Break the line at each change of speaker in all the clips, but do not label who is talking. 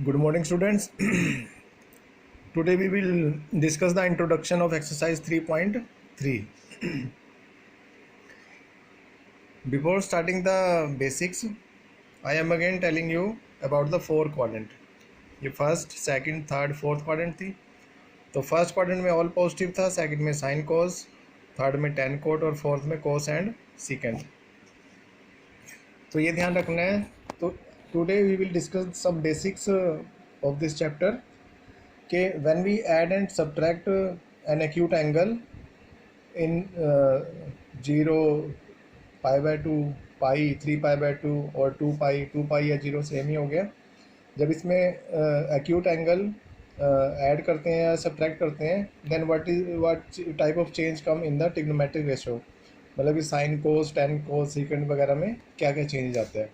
Good morning, students. Today we will discuss the introduction of exercise 3.3. Before starting the basics, I am again telling you about the four quadrant. ये first, second, third, fourth quadrant थी. तो first quadrant में all positive था, second में sine cos, third में ten coat और fourth में कोस and सीकेंड. तो ये ध्यान रखना है. तो today we will discuss some basics of this chapter कि when we add and subtract an acute angle in 0, pi by 2, pi, 3 pi by 2 और 2 पाई या 0 सेम ही हो गया. जब इसमें एक्यूट एंगल ऐड करते हैं या सब्ट्रैक्ट करते हैं, then what type of change come in the trigonometric ratio, मतलब कि साइन कोस, टेन कोस, सीकेंड वगैरह में क्या क्या चेंज आते हैं.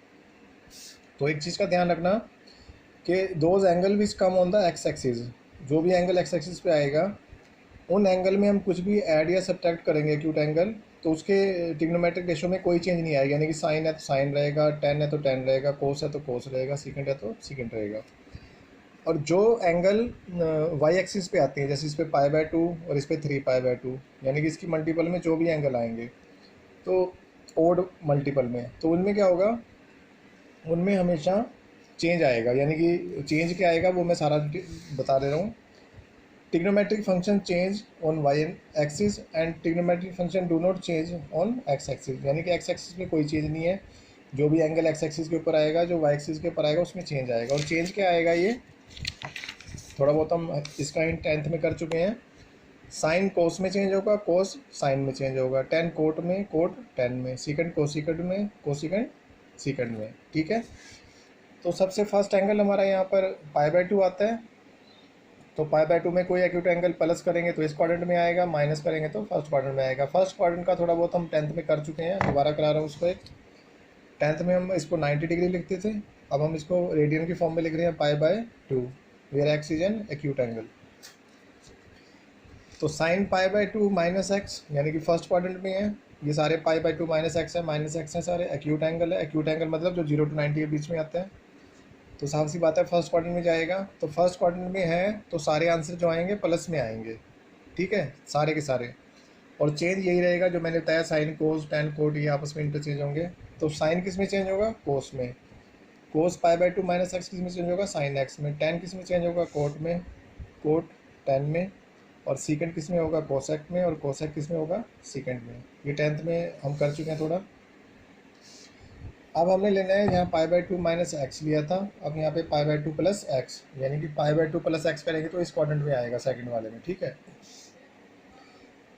तो एक चीज़ का ध्यान रखना कि those angle which come on the x axis, जो भी एंगल एक्स एक्सिस पे आएगा उन एंगल में हम कुछ भी ऐड या सब्ट्रैक्ट करेंगे एक्यूट एंगल, तो उसके ट्रिग्नोमेट्रिक रेशो में कोई चेंज नहीं आएगा. यानी कि साइन है तो साइन रहेगा, टेन है तो टेन रहेगा, कोस है तो कोस रहेगा, सीकेंड है तो सीकेंड रहेगा. और जो एंगल वाई एक्सिस पे आते हैं, जैसे इस पर पाई बाय 2 और इस पर 3 पाई बाय 2, यानी कि इसकी मल्टीपल में जो भी एंगल आएंगे तो ओड मल्टीपल में, तो उनमें क्या होगा, उनमें हमेशा चेंज आएगा. यानी कि चेंज क्या आएगा वो मैं सारा बता दे रहा हूँ. Trigonometric function change on Y axis and trigonometric function do not change on X axis. यानी कि एक्स एक्सिस में कोई चेंज नहीं है, जो भी एंगल एक्स एक्सिस के ऊपर आएगा, जो वाई एक्सिस के ऊपर आएगा उसमें चेंज आएगा. और चेंज क्या आएगा, ये थोड़ा बहुत हम इसका इन 10th में कर चुके हैं. साइन कोस में चेंज होगा, कोस साइन में चेंज होगा, टेन कोट में, कोट टेन में, सीकेंड कोसिकेंड में, कोसिकेंड सीकेंड में. ठीक है. तो सबसे फर्स्ट एंगल हमारा यहाँ पर पाई बाय 2 आता है. तो पाई बाय 2 में कोई एक्यूट एंगल प्लस करेंगे तो इस क्वाड्रेंट में आएगा, माइनस करेंगे तो फर्स्ट क्वाड्रेंट में आएगा. फर्स्ट क्वाड्रेंट का थोड़ा बहुत हम 10th में कर चुके हैं, दोबारा करा रहा हूँ उसको. एक 10th में हम इसको 90 डिग्री लिखते थे, अब हम इसको रेडियन की फॉर्म में लिख रहे हैं pi by 2, where x is an acute angle. तो sine pi by 2 minus x, यानी कि फर्स्ट क्वाड्रेंट में है. ये सारे पाई बाय 2 माइनस एक्स है, माइनस एक्स है सारे. एक्यूट एंगल है, एक्यूट एंगल मतलब जो 0 to 90 के बीच में आता है. तो साफ सी बात है फर्स्ट क्वाड्रेंट में जाएगा. तो फर्स्ट क्वाड्रेंट में है तो सारे आंसर जो आएंगे प्लस में आएंगे. ठीक है, सारे के सारे. और चेंज यही रहेगा जो मैंने बताया, साइन कोस टेन कोट ये आपस में इंटरचेंज होंगे. तो साइन किस में चेंज होगा, कोस में. कोस पाई बाय 2 माइनस एक्स किस में चेंज होगा, साइन एक्स में. टेन किस में चेंज होगा, कोट में, कोट टेन में. और सीकेंड किस में होगा, कोसेक में. और कोसेक किस में होगा, सीकेंड में. ये 10th में हम कर चुके हैं थोड़ा. अब हमने लेना है, यहाँ पाई बाय 2 माइनस एक्स लिया था, अब यहाँ पे पाई बाय 2 प्लस एक्स, यानी कि पाई बाय 2 प्लस एक्स करेंगे तो इस क्वाड्रेंट में आएगा, सेकंड वाले में. ठीक है.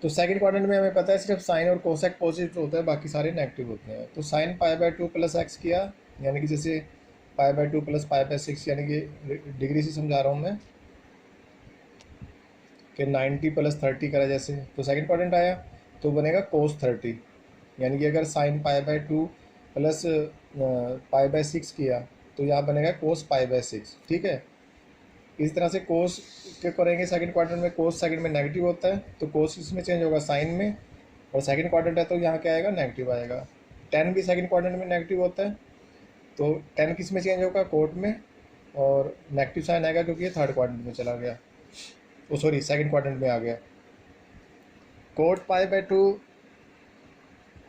तो सेकंड क्वाड्रेंट में हमें पता है सिर्फ साइन और कोसेक पॉजिटिव होता है, बाकी सारे नेगेटिव होते हैं. तो sine pi by 2 plus x किया, यानी कि जैसे पाई बाय 2 प्लस पाई बाय 6, यानी कि डिग्री से समझा रहा हूँ मैं कि 90 प्लस 30 करा जैसे, तो सेकंड क्वाड्रेंट आया तो बनेगा कोस 30. यानी कि अगर sign pi by 2 plus pi by 6 किया तो यहाँ बनेगा कोस पाई बाय 6. ठीक है. इस तरह से कोस के करेंगे सेकंड क्वाड्रेंट में. कोस सेकंड में नेगेटिव होता है तो कोस इसमें चेंज होगा साइन में, और सेकंड क्वाड्रेंट है तो यहाँ क्या आएगा, नेगेटिव आएगा. टेन भी सेकंड क्वाड्रेंट में नेगेटिव होता है तो टेन किस में चेंज होगा, कोट में, और नेगेटिव साइन आएगा क्योंकि ये थर्ड क्वाड्रेंट में चला गया, ओ सॉरी सेकंड क्वाड्रेंट में आ गया. Coat pi by 2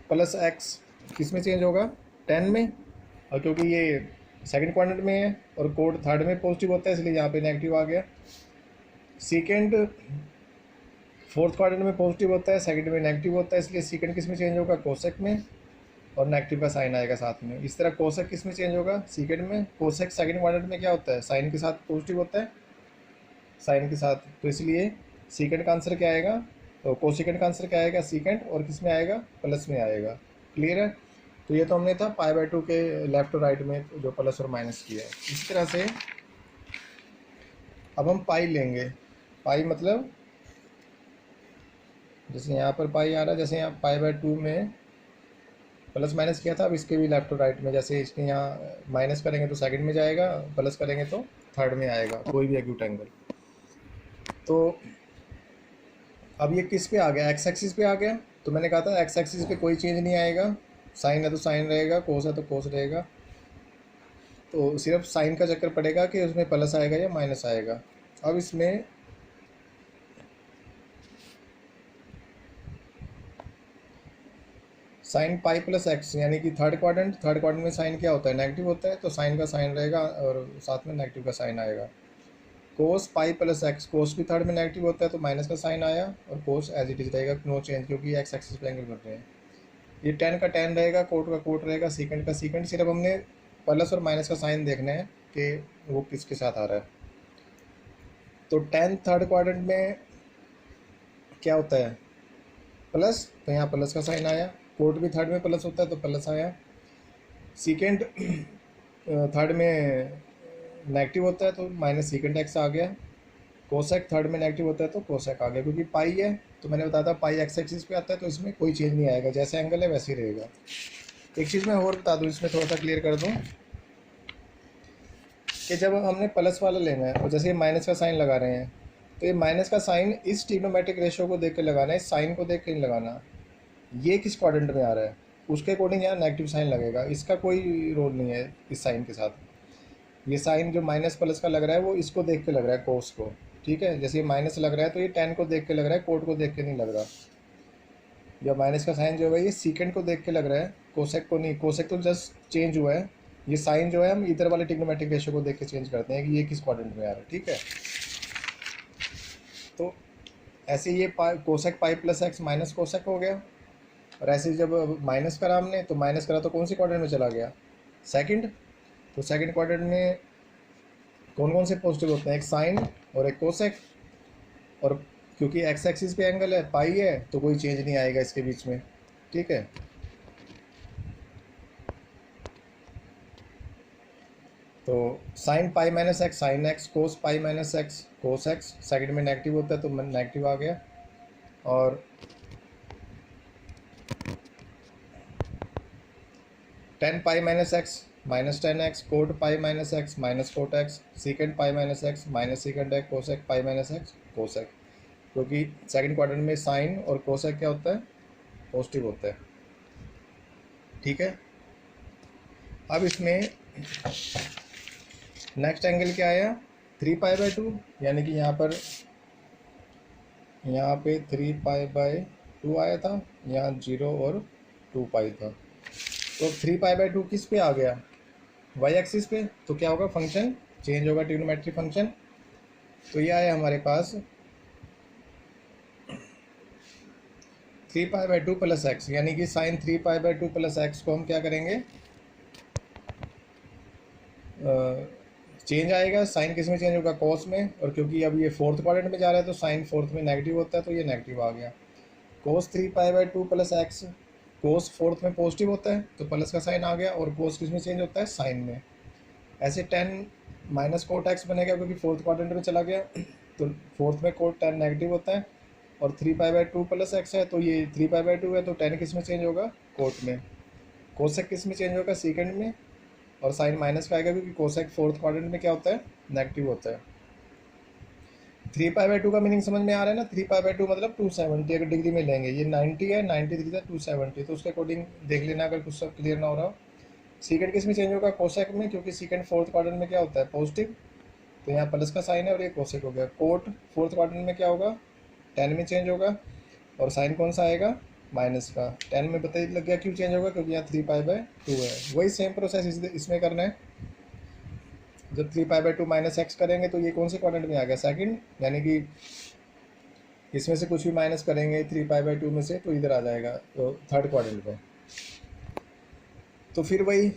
plus x किस में चेंज होगा, टेन में, और क्योंकि ये सेकंड क्वाड्रेंट में है और कोड थर्ड में पॉजिटिव होता है इसलिए यहाँ पे नेगेटिव आ गया. सीकेंड फोर्थ क्वाड्रेंट में पॉजिटिव होता है, सेकंड में नेगेटिव होता है, इसलिए सीकेंड किस में चेंज होगा, कोसेक में, और नेगेटिव का साइन आएगा साथ में. इस तरह कोसेक किस में चेंज होगा, सीकेंड में. कोसेक सेकंड क्वाड्रेंट में क्या होता है, साइन के साथ पॉजिटिव होता है, साइन के साथ, तो इसलिए सीकेंड का आंसर क्या आएगा, तो कोसिकेंड का आंसर क्या आएगा, सीकेंड, और किस में आएगा, प्लस में आएगा. क्लियर है. तो ये तो हमने था पाई बाय 2 के लेफ्ट और राइट में जो प्लस और माइनस किया है. इसी तरह से अब हम पाई लेंगे. पाई मतलब जैसे यहाँ पर पाई आ रहा है, जैसे यहाँ पाई बाय 2 में प्लस माइनस किया था, अब इसके भी लेफ्ट और राइट में, जैसे इसके यहाँ माइनस करेंगे तो सेकंड में जाएगा, प्लस करेंगे तो थर्ड में आएगा कोई भी एक्यूट एंगल. तो अब ये किस पे आ गया, एक्स एक्सिस पे आ गया. तो मैंने कहा था एक्स एक्सिस पे कोई चेंज नहीं आएगा, साइन है तो साइन रहेगा, कोस है तो कोस रहेगा. तो सिर्फ साइन का चक्कर पड़ेगा कि उसमें प्लस आएगा या माइनस आएगा। अब इसमें साइन पाई प्लस एक्स, यानी कि थर्ड क्वाड्रेंट में साइन क्या होता है, नेगेटिव होता है, तो साइन का साइन रहेगा और साथ में नेगेटिव का साइन आएगा। कोस पाई प्लस एक्स, कोस भी थर्ड में नेगेटिव होता है तो माइनस का साइन आया, और कोस एज इट इज रहेगा, नो चेंज, क्योंकि एक्स एक्सिस पे एंगल कर रहे हैं। ये टेन का टेन रहेगा, कोट का कोट रहेगा, सेकंड का सेकंड, सिर्फ हमने प्लस और माइनस का साइन देखना है कि वो किसके साथ आ रहा है। तो टेन थर्ड क्वाड्रेंट में क्या होता है, प्लस, तो यहाँ प्लस का साइन आया। कोट भी थर्ड में प्लस होता है तो प्लस आया। सेकंड थर्ड में नेगेटिव होता है तो माइनस सेकंड एक्स आ गया। कोसेक थर्ड में नेगेटिव होता है तो कोसेक आ गया, क्योंकि पाई है तो मैंने बताया था पाई एक्स एक्सिस पे आता है, तो इसमें कोई चेंज नहीं आएगा, जैसे एंगल है वैसे ही रहेगा। एक चीज़ मैं और बता दूँ, इसमें थोड़ा सा क्लियर कर दूँ कि जब हमने प्लस वाला लेना है और जैसे ये माइनस का साइन लगा रहे हैं, तो ये माइनस का साइन इस ट्रिग्नोमेट्रिक रेशियो को देख के लगाना है, साइन को देख के नहीं लगाना। ये किस क्वाड्रेंट में आ रहा है उसके अकॉर्डिंग यहाँ नेगेटिव साइन लगेगा, इसका कोई रोल नहीं है इस साइन के साथ। ये साइन जो माइनस प्लस का लग रहा है वो इसको देख के लग रहा है, कोस को, ठीक है। जैसे ये माइनस लग रहा है तो ये टेन को देख के लग रहा है, कोट को देख के नहीं लग रहा। या माइनस का साइन जो है ये सीकेंड को देख के लग रहा है, कोसेक को नहीं। कोसेक तो जस्ट चेंज हुआ है, ये साइन जो है हम इधर वाले ट्रिग्नोमेट्रिक रेशियो को देख के चेंज करते हैं कि ये किस क्वाड्रेंट में आ रहा है, ठीक है। तो ऐसे ये cosec pi plus x minus cosec हो गया। और ऐसे जब माइनस करा हमने तो माइनस करा तो कौन सी क्वाड्रेंट में चला गया, सेकंड। तो सेकंड क्वाड्रेंट में कौन कौन से पॉजिटिव होते हैं, एक साइन और एक कोसेक। और क्योंकि एक्स एक्सिस पे एंगल है, पाई है, तो कोई चेंज नहीं आएगा इसके बीच में, ठीक है। तो sine pi minus x sine x, cos pi minus x cos x, second में नेगेटिव होता है तो नेगेटिव आ गया। और tan pi minus x minus tan x, cot pi minus x minus cot x, second pi minus x minus second x, cosec pi minus x cosec, क्योंकि second quadrant में sine और cosec क्या होता है, positive होता है, ठीक है। अब इसमें नेक्स्ट एंगल क्या आया, 3π/2, यानी कि यहाँ पे 3π/2 आया था, यहाँ 0 और 2π था। तो 3π/2 किस पे आ गया, वाई एक्सिस पे, तो क्या होगा, फंक्शन चेंज होगा, ट्रिग्नोमेट्रिक फंक्शन। तो ये आया हमारे पास 3π/2 प्लस एक्स, यानी कि साइन 3π/2 प्लस एक्स को हम क्या करेंगे, चेंज आएगा, साइन किस में चेंज होगा, कॉस में। और क्योंकि अब ये फोर्थ क्वाड्रेंट में जा रहा है तो साइन फोर्थ में नेगेटिव होता है तो ये नेगेटिव आ गया। कोस 3π/2 प्लस एक्स, कोस फोर्थ में पॉजिटिव होता है तो प्लस का साइन आ गया, और कोस किस में चेंज होता है, साइन में। ऐसे 10 माइनस कोट एक्स बनेगा क्योंकि फोर्थ क्वाड्रेंट में चला गया, तो फोर्थ में कोट 10 नेगेटिव होता है। और 3π/2 प्लस एक्स है तो ये 3π/2 है तो 10 किस में चेंज होगा, कोट में। कोसेक किस में चेंज होगा, सेकंड में। और साइन माइनस का आएगा क्योंकि कोसेक फोर्थ क्वाड्रेंट में क्या होता है, नेगेटिव होता है। 3π/2 का मीनिंग समझ में आ रहा है ना, 3π/2 मतलब 270, अगर डिग्री में लेंगे, ये 90 है, 93 था, 270, तो उसके अकॉर्डिंग देख लेना अगर कुछ सब क्लियर ना हो रहा। सीकेंड किस में चेंज होगा, कोसेक में, क्योंकि सीकेंड फोर्थ क्वाड्रेंट में क्या होता है, पॉजिटिव, तो यहाँ प्लस का साइन है और ये कोसेक हो गया। कोट फोर्थ क्वाड्रेंट में क्या होगा, 10 में चेंज होगा, और साइन कौन सा आएगा, माइनस का। 10 में पता ही लग गया क्यों चेंज होगा, क्योंकि यहाँ 3π/2 है। वही सेम प्रोसेस इसमें करना है। जब 3π/2 माइनस एक्स करेंगे तो ये कौन से क्वाड्रेंट में आ गया, सेकंड, यानी कि इसमें से कुछ भी माइनस करेंगे 3π/2 में से तो इधर आ जाएगा, तो थर्ड क्वाड्रेंट में। तो फिर वही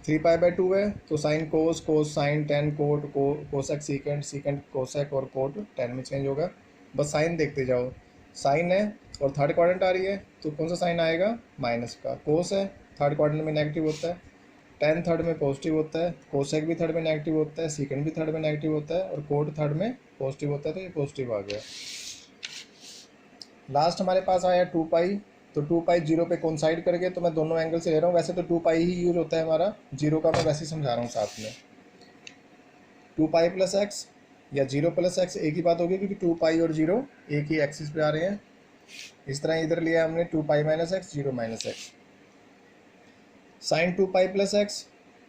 3π/2 है तो साइन कोस, कोस sign, ten coat, cosec सीकेंड, सीकेंड cosec, और कोट 10 में चेंज होगा। बस साइन देखते जाओ, साइन है और थर्ड क्वाड्रेंट आ रही है तो कौन सा साइन आएगा, माइनस का। कोस है, थर्ड क्वाड्रेंट में नेगेटिव होता है, टेन थर्ड में पॉजिटिव होता है, कोसेक भी थर्ड में नेगेटिव होता है, सीकेंड भी थर्ड में नेगेटिव होता है, और कोट थर्ड में पॉजिटिव होता है, तो ये पॉजिटिव आ गया। लास्ट हमारे पास आया 2π, तो 2π 0 पे कोइंसाइड करके, तो मैं दोनों एंगल से ले रहा हूँ, वैसे तो 2π ही यूज होता है हमारा, 0 का मैं वैसे ही समझा रहा हूँ साथ में। 2π प्लस एक्स या 0 प्लस एक्स एक ही बात होगी, क्योंकि 2π और 0 एक ही एक्सिस पे आ रहे हैं। इस तरह इधर लिया हमने 2π minus x, 0 minus x, sine 2π plus x,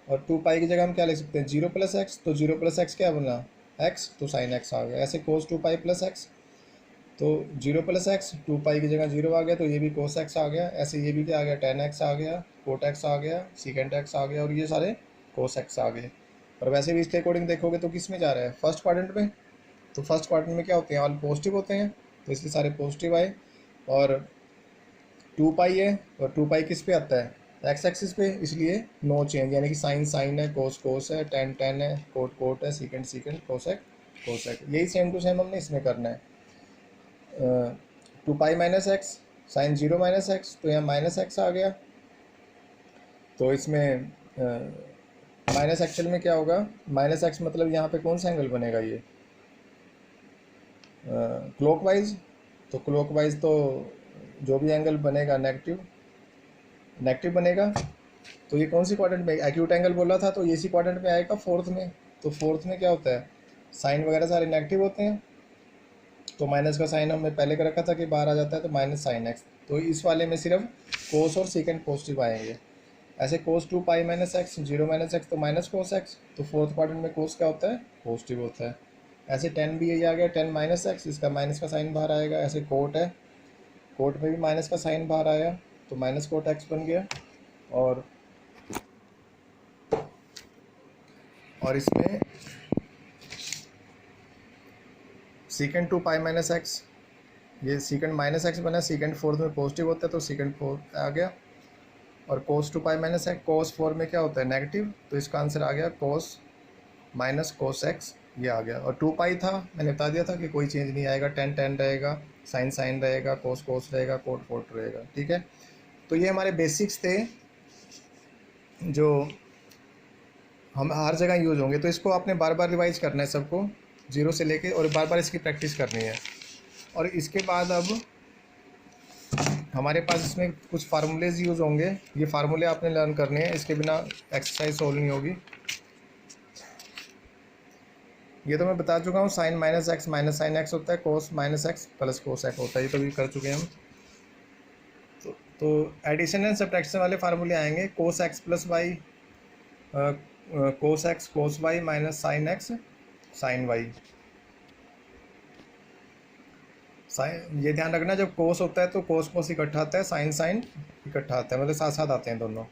और 2 पाई की जगह हम क्या लिख सकते हैं, 0 + x, तो 0 + x क्या बना, x, तो साइन x आ गया। ऐसे कोस 2 पाई + x, तो 0 + x, 2 पाई की जगह 0 आ गया, तो ये भी कोस x आ गया। ऐसे ये भी क्या आ गया, tan x आ गया, कोट x आ गया, सीकेंट x आ गया, और ये सारे कोस x आ गए। और वैसे भी इसके अकॉर्डिंग देखोगे तो किस में जा रहा है, फर्स्ट क्वाड्रेंट में। तो फर्स्ट क्वाड्रेंट में क्या होते हैं, ऑल पॉजिटिव होते हैं, तो इसलिए सारे पॉजिटिव आए। और 2 पाई है, और 2 पाई किस पे आता है, एक्स एक्सिस पे, इसलिए नो चेंज, यानी कि साइन साइन है, कोस कोस है, टेन टेन है, कोट कोट है, सीकेंट सीकेंट, कोसेक कोसेक। यही सेम टू सेम हमने इसमें करना है। 2 पाई - x, साइन 0 - x, तो यहाँ -x आ गया। तो इसमें माइनस एक्चुअल में क्या होगा, -x मतलब यहाँ पे कौन सा एंगल बनेगा, ये क्लॉकवाइज। तो क्लॉकवाइज तो जो भी एंगल बनेगा नेगेटिव नेगेटिव बनेगा। तो ये कौन सी क्वाड्रेंट में, एक्यूट एंगल बोला था, तो ये इसी क्वाड्रेंट में आएगा, फोर्थ में। तो फोर्थ में क्या होता है, साइन वगैरह सारे नेगेटिव होते हैं। तो माइनस का साइन हमने पहले कर रखा था कि बाहर आ जाता है, तो -sin x। तो इस वाले में सिर्फ कोस और सेकेंड पॉजिटिव आएंगे। ऐसे कोस 2 पाई - x, 0 - x, तो माइनस कोस x। तो फोर्थ क्वाड्रेंट में कोस क्या होता है, पॉजिटिव होता है। ऐसे टेन भी यही आ गया, टेन -x, इसका माइनस का साइन बाहर आएगा। ऐसे कोट है, कोट में भी माइनस का साइन बाहर आया, तो माइनस कोट x बन गया। और इसमें सीकेंड 2 पाई - x, ये सीकेंड -x बना, सीकेंड फोर्थ में पॉजिटिव होता है, तो सीकेंड फोर्थ आ गया। और कोस 2 पाई - x, कोस 4 में क्या होता है, नेगेटिव, तो इसका आंसर आ गया कोस -कोस x, ये आ गया। और 2 पाई था, मैंने बता दिया था कि कोई चेंज नहीं आएगा, टेन टेन रहेगा, साइन साइन रहेगा, कोस कोस रहेगा, कोट कोट रहेगा, ठीक है। तो ये हमारे बेसिक्स थे जो हम हर जगह यूज़ होंगे। तो इसको आपने बार बार रिवाइज करना है सबको, जीरो से लेके, और बार बार इसकी प्रैक्टिस करनी है। और इसके बाद अब हमारे पास इसमें कुछ फार्मूलेज यूज़ होंगे, ये फार्मूले आपने लर्न करने हैं, इसके बिना एक्सरसाइज सॉल्व नहीं होगी। ये तो मैं बता चुका हूँ, साइन -x -sin x होता है, कोस -x + कोस x होता है, ये तो भी कर चुके हैं हम। तो एडिशन एंड सब्ट्रैक्शन वाले फार्मूले आएंगे, cos x + y, cos x cos y -sin x sin y। Sine, ये ध्यान रखना, जब कोस होता है तो कोस कोस इकट्ठा आता है, साइन साइन इकट्ठा आता है, मतलब साथ साथ आते हैं दोनों,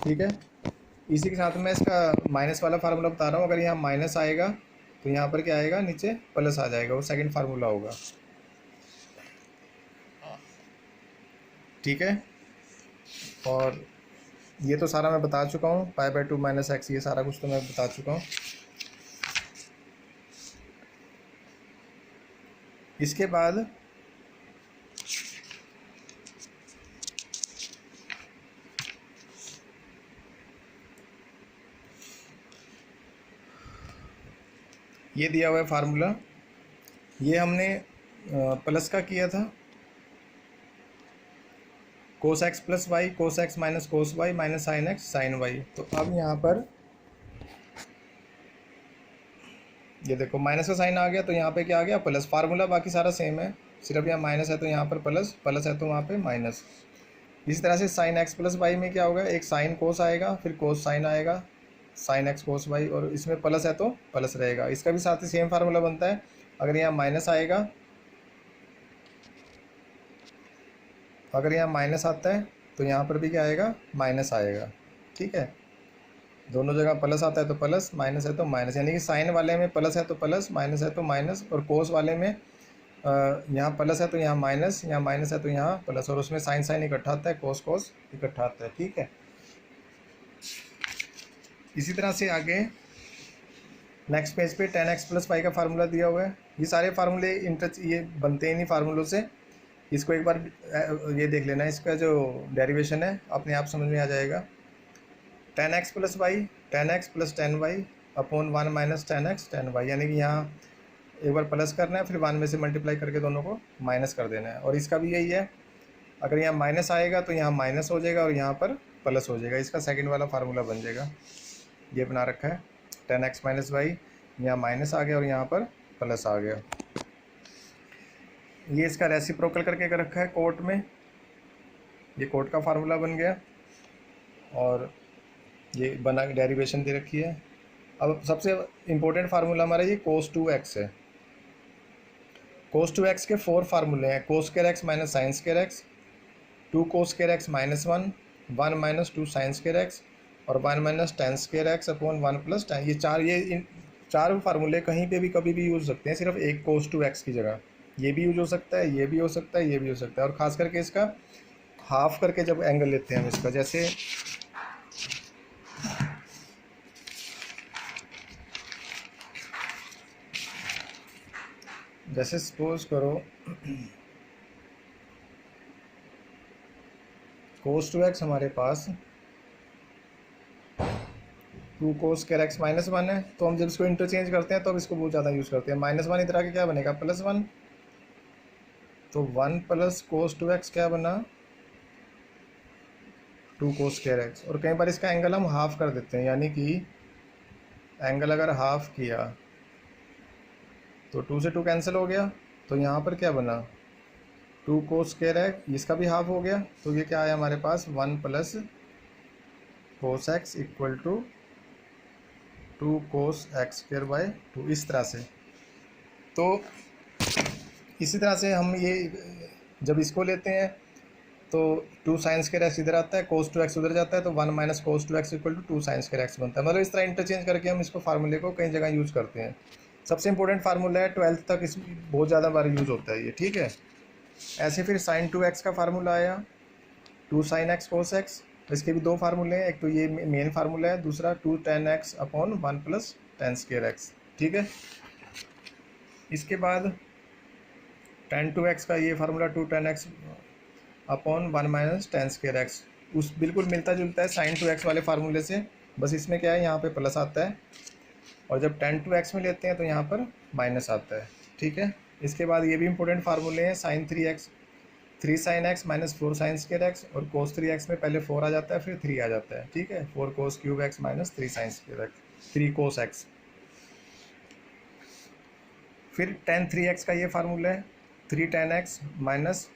ठीक है। इसी के साथ मैं इसका माइनस वाला फार्मूला बता रहा हूँ। अगर यहाँ माइनस आएगा तो यहाँ पर क्या आएगा, नीचे प्लस आ जाएगा, वो सेकंड फार्मूला होगा, ठीक है। और ये तो सारा मैं बता चुका हूँ, π/2 - x, ये सारा कुछ तो मैं बता चुका हूँ। इसके बाद ये दिया हुआ है फार्मूला, ये हमने प्लस का किया था, कोस x + y, कोस x - कोस y -sin x sin y। तो अब यहाँ पर ये देखो माइनस का साइन आ गया, तो यहाँ पे क्या आ गया, प्लस। फार्मूला बाकी सारा सेम है, सिर्फ यहाँ माइनस है तो यहाँ पर प्लस, प्लस है तो वहाँ पे माइनस। इसी तरह से साइन x + y में क्या होगा, एक साइन कोस आएगा, फिर कोस साइन आएगा, साइन x कोस y, और इसमें प्लस है तो प्लस रहेगा। इसका भी साथ ही सेम फार्मूला बनता है। अगर यहाँ माइनस आएगा, अगर यहाँ माइनस आता है तो यहाँ पर भी क्या आएगा, माइनस आएगा, ठीक है। दोनों जगह प्लस आता है तो प्लस, माइनस है तो माइनस, यानी कि साइन वाले में प्लस है तो प्लस, माइनस है तो माइनस, और कोस वाले में यहाँ प्लस है तो यहाँ माइनस, यहाँ माइनस है तो यहाँ प्लस, और उसमें साइन साइन इकट्ठा आता है, कोस कोस इकट्ठा आता है, ठीक है। इसी तरह से आगे नेक्स्ट पेज पे tan x + y का फार्मूला दिया हुआ है। ये सारे फार्मूले ये बनते हैं इन्हीं फार्मूलों से। इसको एक बार ये देख लेना, इसका जो डेरिवेशन है अपने आप समझ में आ जाएगा। tan x + y, tan x + tan y upon 1 - tan x tan y, यानी कि यहाँ एक बार प्लस करना है, फिर 1 में से मल्टीप्लाई करके दोनों को माइनस कर देना है। और इसका भी यही है, अगर यहाँ माइनस आएगा तो यहाँ माइनस हो जाएगा, और यहाँ पर प्लस हो जाएगा, इसका सेकंड वाला फार्मूला बन जाएगा। ये बना रखा है, tan x - y, यहाँ माइनस आ गया और यहाँ पर प्लस आ गया। ये इसका रेसिप्रोकल करके कर रखा है कोट में, ये कोट का फार्मूला बन गया। और ये बना डेरिवेशन दे रखी है। अब सबसे इम्पोर्टेंट फार्मूला हमारा ये cos 2x है। cos 2x के 4 फार्मूले हैं, cos square x minus sign square x, 2 cos square x minus 1, 1 minus 2 sine square x और 1 minus ten square x upon 1 plus ten. ये इन चार फार्मूले कहीं पे भी कभी भी यूज़ सकते हैं, सिर्फ एक cos 2x की जगह। ये भी यूज हो सकता है, ये भी हो सकता है, ये भी हो सकता है। और ख़ास करके इसका हाफ करके जब एंगल लेते हैं हम इसका, जैसे सपोज करो cos 2x हमारे पास 2 cos स्क्वायर एक्स माइनस 1 है, तो हम जब इसको इंटरचेंज करते हैं तो अब इसको बहुत ज़्यादा यूज़ करते हैं। -1 इधर आके क्या बनेगा, +1, तो 1 प्लस cos 2x क्या बना, 2 cos स्क्वायर एक्स। और कई बार इसका एंगल हम हाफ कर देते हैं, यानी कि एंगल अगर हाफ किया तो 2 से 2 कैंसिल हो गया, तो यहाँ पर क्या बना, 2 cos स्क्वायर एक्स, इसका भी हाफ हो गया, तो ये क्या आया हमारे पास, 1 plus cos x equal to 2 cos x square by 2। इस तरह से, तो इसी तरह से हम ये जब इसको लेते हैं तो 2 साइन स्क्वायर एक्स इधर आता है, cos 2x उधर जाता है, तो 1 minus cos 2x equal to 2 sine square x बनता है। मतलब इस तरह इंटरचेंज करके हम इसको फार्मूले को कई जगह यूज़ करते हैं। सबसे इंपॉर्टेंट फार्मूला है, 12th तक इस बहुत ज़्यादा बार यूज़ होता है ये, ठीक है। ऐसे फिर sin 2x का फार्मूला आया, 2 sin x cos x। इसके भी दो फार्मूले हैं, एक तो ये मेन फार्मूला है, दूसरा 2 tan x upon 1 plus ten square x, ठीक है। इसके बाद tan 2x का ये formula 2 tan x upon 1 minus ten square x, उस बिल्कुल मिलता जुलता है sin 2x वाले फार्मूले से, बस इसमें क्या है, यहाँ पे प्लस आता है, और जब tan 2x में लेते हैं तो यहाँ पर माइनस आता है, ठीक है। इसके बाद ये भी इंपॉर्टेंट फार्मूले हैं, sin 3x, 3 sin x minus 4 sign square x, और cos 3x में पहले 4 आ जाता है फिर 3 आ जाता है, ठीक है। 4 cos cube x minus 3 sign square x, 3 cos x। फिर tan 3x का ये फार्मूला है, 3 tan x minus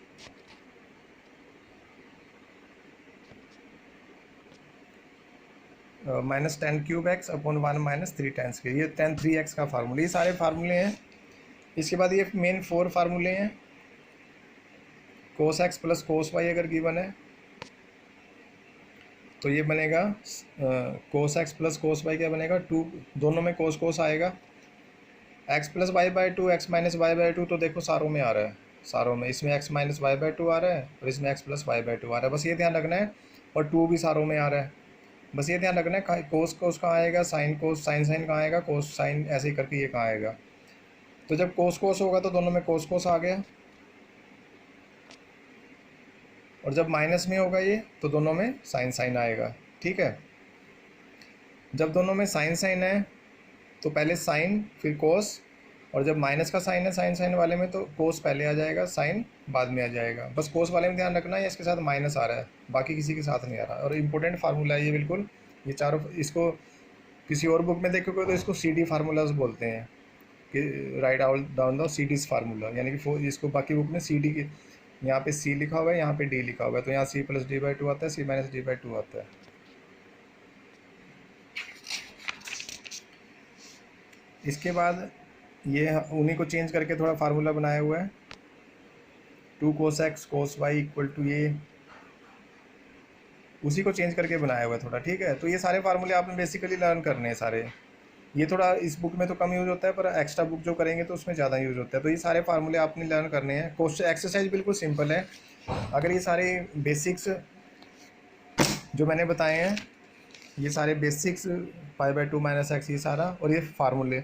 minus ten cube x upon 1 minus 3 tan square, ये tan 3x का फार्मूला। ये सारे फार्मूले हैं। इसके बाद ये मेन 4 फार्मूले हैं, cos x plus cos y अगर गिवन है तो ये बनेगा cos x plus cos y क्या बनेगा, 2, दोनों में cos cos आएगा, x plus y by 2, x minus y by 2, तो देखो सारों में आ रहा है, सारों में, इसमें x माइनस वाई बाई 2 आ रहा है और इसमें x प्लस वाई बाई 2 आ रहा है, बस ये ध्यान रखना है। और 2 भी सारों में आ रहा है, बस ये ध्यान रखना है। कोस कोस कहाँ आएगा, साइन कोस, साइन साइन कहाँ आएगा, कोस साइन, ऐसे ही करके ये कहाँ आएगा। तो जब कोस कोस होगा तो दोनों में कोस कोस आ गया, और जब माइनस में होगा ये तो दोनों में साइन साइन आएगा, ठीक है। जब दोनों में साइन साइन है तो पहले साइन फिर कोस, और जब माइनस का साइन है साइन साइन वाले में तो कोस पहले आ जाएगा, साइन बाद में आ जाएगा। बस कोस वाले में ध्यान रखना है, इसके साथ माइनस आ रहा है, बाकी किसी के साथ नहीं आ रहा। और इम्पोर्टेंट फार्मूला है ये बिल्कुल, ये चारों, इसको किसी और बुक में देखोगे तो इसको CD फार्मूलाज बोलते हैं, कि right out down the CD's formula, यानी कि इसको बाकी बुक में CD की, यहाँ पे C लिखा हुआ है, यहाँ पे D लिखा हुआ है, तो यहाँ C प्लस डी बाई 2 आता है, C माइनस डी बाई 2 आता है। इसके बाद ये उन्हीं को चेंज करके थोड़ा फार्मूला बनाया हुआ है, 2 cos x cos y equal to, ये उसी को चेंज करके बनाया हुआ है थोड़ा, ठीक है। तो ये सारे फार्मूले आपने बेसिकली लर्न करने हैं सारे। ये थोड़ा इस बुक में तो कम यूज़ होता है, पर एक्स्ट्रा बुक जो करेंगे तो उसमें ज़्यादा यूज़ होता है। तो ये सारे फार्मूले आपने लर्न करने हैं। क्वेश्चन एक्सरसाइज बिल्कुल सिंपल है, अगर ये सारे बेसिक्स जो मैंने बताए हैं, ये सारे basics pi by 2 minus x, ये सारा, और ये फार्मूले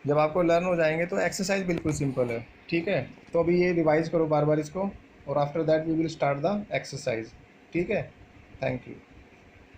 जब आपको लर्न हो जाएंगे तो एक्सरसाइज बिल्कुल सिंपल है, ठीक है। तो अभी ये रिवाइज करो बार बार इसको, और after that we will start the exercise, ठीक है। Thank you.